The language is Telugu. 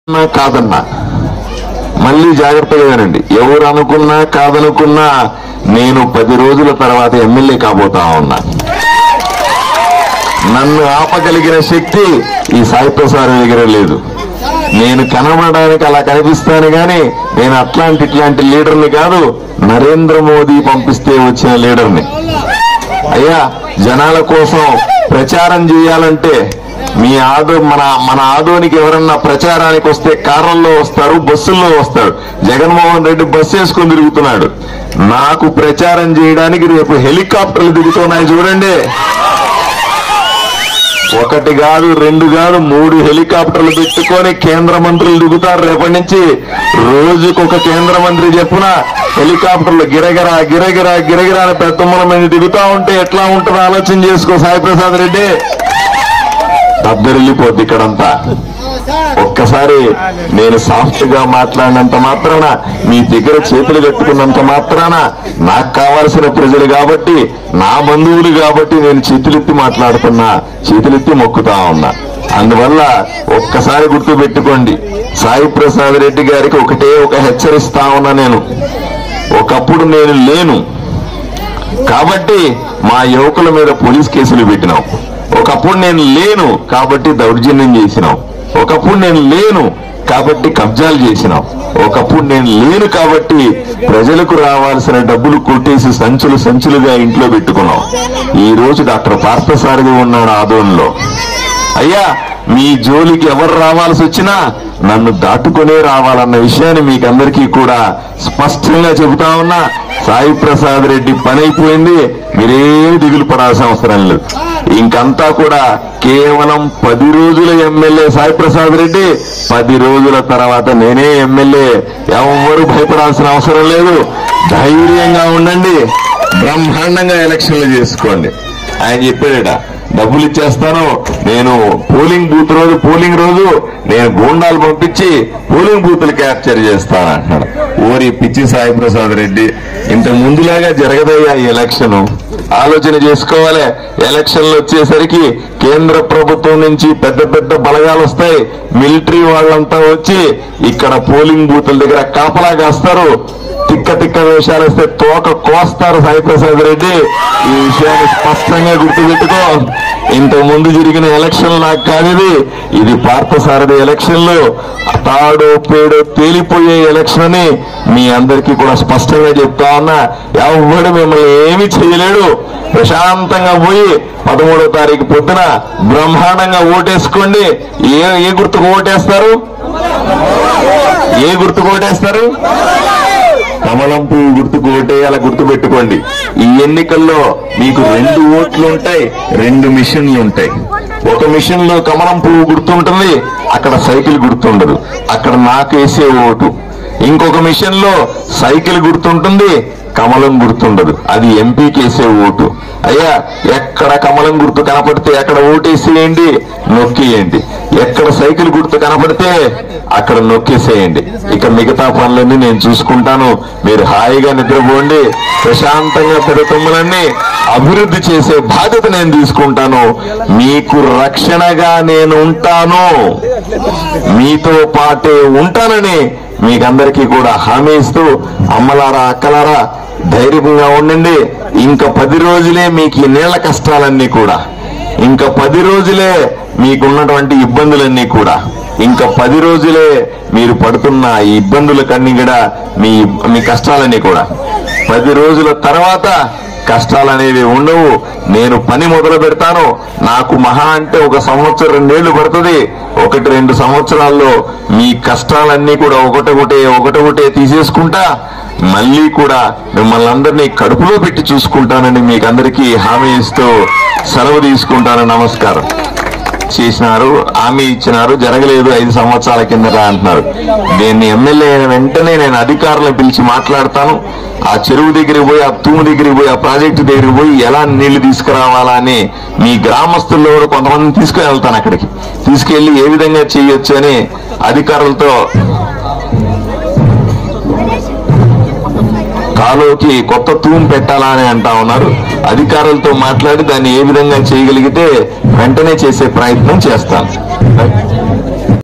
కాదన్నా మళ్ళీ జాగ్రత్తగా వినండి. ఎవరు అనుకున్నా కాదనుకున్నా నేను 10 రోజుల తర్వాత ఎమ్మెల్యే కాబోతా ఉన్నా. నన్ను ఆపగలిగిన శక్తి ఈ సాయి ప్రసాద్ దగ్గర లేదు. నేను కనబడడానికి అలా కనిపిస్తాను గాని నేను ఇట్లాంటి లీడర్ని కాదు, నరేంద్ర మోదీ పంపిస్తే వచ్చిన లీడర్ని. అయ్యా, జనాల కోసం ప్రచారం చేయాలంటే మన ఆదోనికి ఎవరన్నా ప్రచారానికి వస్తే కార్లలో వస్తారు, బస్సుల్లో వస్తారు. జగన్మోహన్ రెడ్డి బస్సు వేసుకుని తిరుగుతున్నాడు. నాకు ప్రచారం చేయడానికి రేపు హెలికాప్టర్లు దిగుతున్నాయి చూడండి. 1 కాదు 2 కాదు 3 హెలికాప్టర్లు పెట్టుకొని కేంద్ర మంత్రులు దిగుతారు. రేపటి నుంచి రోజుకొక కేంద్ర మంత్రి చెప్పున హెలికాప్టర్లు గిరగిరా గిరగిరా గిరగిరా అని పెద్దమ్మల మీద దిగుతా ఉంటే ఎట్లా ఉంటుందో ఆలోచన చేసుకో సాయి ప్రసాద్ రెడ్డి. దద్దరిల్లిపోద్ది ఇక్కడంతా. ఒక్కసారి నేను సాఫ్ట్ గా మాట్లాడినంత మాత్రాన, మీ దగ్గర చేతులు కట్టుకున్నంత మాత్రాన నాకు కావాల్సిన ప్రజలు కాబట్టి, నా బంధువులు కాబట్టి నేను చేతులెత్తి మాట్లాడుతున్నా, చేతులెత్తి మొక్కుతా ఉన్నా. అందువల్ల ఒక్కసారి గుర్తు పెట్టుకోండి, సాయి ప్రసాద్ రెడ్డి గారికి ఒక హెచ్చరిస్తా ఉన్నా. నేను ఒకప్పుడు నేను లేను కాబట్టి మా యువకుల మీద పోలీస్ కేసులు పెట్టినాం. ఒకప్పుడు నేను లేను కాబట్టి దౌర్జన్యం చేసినాం. ఒకప్పుడు నేను లేను కాబట్టి కబ్జాలు చేసినాం. ఒకప్పుడు నేను లేను కాబట్టి ప్రజలకు రావాల్సిన డబ్బులు కొట్టేసి సంచులుగా ఇంట్లో పెట్టుకున్నాం. ఈ రోజు డాక్టర్ పార్థసారథి ఉన్నాడు ఆదోన్లో. అయ్యా, మీ జోలికి ఎవరు రావాల్సి వచ్చినా నన్ను దాటుకునే రావాలన్న విషయాన్ని మీకందరికీ కూడా స్పష్టంగా చెబుతా ఉన్నా. సాయి ప్రసాద్ రెడ్డి పని అయిపోయింది, మీరేం దిగులు పడాల్సిన అవసరం లేదు. ఇంకంతా కూడా కేవలం 10 రోజుల ఎమ్మెల్యే సాయి ప్రసాద్ రెడ్డి. 10 రోజుల తర్వాత నేనే ఎమ్మెల్యే. ఎవరు భయపడాల్సిన అవసరం లేదు. ధైర్యంగా ఉండండి, బ్రహ్మాండంగా ఎలక్షన్లు చేసుకోండి. ఆయన చెప్పాడట, డబ్బులు ఇచ్చేస్తాను, నేను పోలింగ్ రోజు నేను గూండాలు పంపించి పోలింగ్ బూతులు క్యాప్చర్ చేస్తాను అంటున్నాడు. ఓరి పిచ్చి సాయి ప్రసాద్ రెడ్డి, ఇంత ముందులాగా జరగదయ్యా ఈ ఎలక్షన్. ఆలోచన చేసుకోవాలి. ఎలక్షన్లు వచ్చేసరికి కేంద్ర ప్రభుత్వం నుంచి పెద్ద బలగాలు వస్తాయి. మిలిటరీ వాళ్ళంతా వచ్చి ఇక్కడ పోలింగ్ బూతుల దగ్గర కాపలా కాస్తారు. తిక్క వేషాలు వస్తే తోక కోస్తారు సాయి ప్రసాద్ రెడ్డి. ఈ విషయాన్ని స్పష్టంగా గుర్తుపెట్టుకో. ఇంతకు ముందు జరిగిన ఎలక్షన్ నాకు కాదు, ఇది పార్థసారథి ఎలక్షన్లు. తాడో పేడో తేలిపోయే ఎలక్షన్ అని మీ అందరికీ కూడా స్పష్టంగా చెప్తా ఉన్నా. ఎవడు మిమ్మల్ని ఏమీ చేయలేడు. ప్రశాంతంగా పోయి 13వ తారీఖు పొద్దున బ్రహ్మాండంగా ఓటేసుకోండి. ఏ గుర్తుకు ఓటేస్తారు? ఏ గుర్తుకు ఓటేస్తారు? కమలం పువ్వు గుర్తుకు ఓటేయాల గుర్తు పెట్టుకోండి. ఈ ఎన్నికల్లో మీకు 2 ఓట్లు ఉంటాయి, 2 మిషన్లు ఉంటాయి. ఒక మిషన్ లో కమలం పువ్వు గుర్తుంటుంది, అక్కడ సైకిల్ గుర్తుండదు, అక్కడ నాకు వేసే ఓటు. ఇంకొక మిషన్ లో సైకిల్ గుర్తుంటుంది, కమలం గుర్తుండదు, అది ఎంపీకి వేసే ఓటు. అయ్యా, ఎక్కడ కమలం గుర్తు కనపడితే అక్కడ ఓటేసేయండి, నొక్కేయండి. ఎక్కడ సైకిల్ గుర్తు కనపడితే అక్కడ నొక్కేసేయండి. ఇక మిగతా పనులన్నీ నేను చూసుకుంటాను. మీరు హాయిగా నిద్రపోండి. ప్రశాంతంగా పెడుతుమ్మలన్నీ అభివృద్ధి చేసే బాధ్యత నేను తీసుకుంటాను. మీకు రక్షణగా నేను ఉంటాను, మీతో పాటే ఉంటానని మీకందరికీ కూడా హామీ ఇస్తూ, అమ్మలారా అక్కలారా ధైర్యంగా ఉండండి. ఇంకా 10 రోజులే మీకు ఈ నీళ్ల కష్టాలన్నీ కూడా, ఇంకా 10 రోజులే మీకున్నటువంటి ఇబ్బందులన్నీ కూడా, ఇంకా 10 రోజులే మీరు పడుతున్న ఈ ఇబ్బందులకన్నీ కూడా, మీ కష్టాలన్నీ కూడా 10 రోజుల తర్వాత కష్టాలనేవి ఉండవు. నేను పని మొదలు పెడతాను. నాకు మహా అంటే 1 సంవత్సరం 2 ఏళ్లు పడుతుంది. 1-2 సంవత్సరాల్లో మీ కష్టాలన్నీ కూడా ఒకటొకటే తీసేసుకుంటా. మళ్ళీ కూడా మిమ్మల్ని అందరినీ కడుపులో పెట్టి చూసుకుంటానని మీకు అందరికీ హామీ ఇస్తూ సెలవు తీసుకుంటాను. నమస్కారం. చేసినారు, హామీ ఇచ్చినారు, జరగలేదు 5 సంవత్సరాల కిందట అంటున్నారు. దీన్ని ఎమ్మెల్యే అయిన వెంటనే నేను అధికారులను పిలిచి మాట్లాడతాను. ఆ చెరువు దగ్గరికి పోయి, ఆ తూము దగ్గరికి పోయి, ఆ ప్రాజెక్టు దగ్గరికి పోయి ఎలా నీళ్లు తీసుకురావాలా అని మీ గ్రామస్తుల్లో కూడా కొంతమందిని తీసుకుని వెళ్తాను. అక్కడికి తీసుకెళ్లి ఏ విధంగా చేయొచ్చు అని అధికారులతో, కాలువకి కొత్త తూము పెట్టాలా అని అంటా ఉన్నారు. అధికారులతో మాట్లాడి దాన్ని ఏ విధంగా చేయగలిగితే వెంటనే చేసే ప్రయత్నం చేస్తాను.